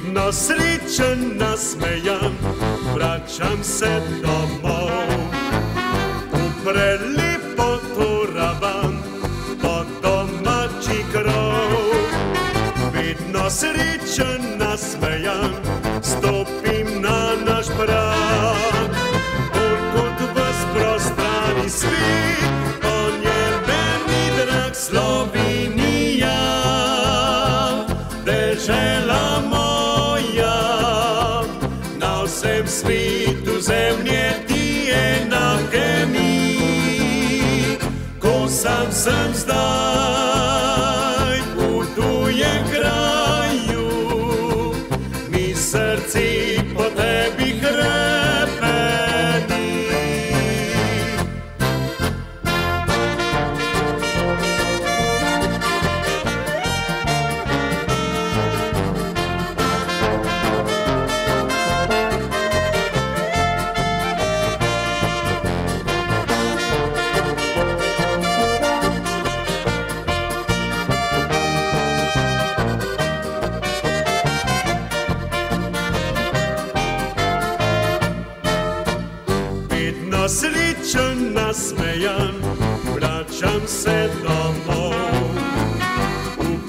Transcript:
Vidno srećen, nasmejan, vraćam se domov. U prelipotu ravan, pod domaći krov. Vidno srećen, nasmejan, stopim na naš prag. Urkud vas prostrani svit, on je meni drag. Slovenija, dežela moja, na vsem svitu zemlje ti enake mi. Ko sam zdaj u tujem kraju, mi srci po tebi hrepeni. Srećan, nasmejan, vraćam se domov. U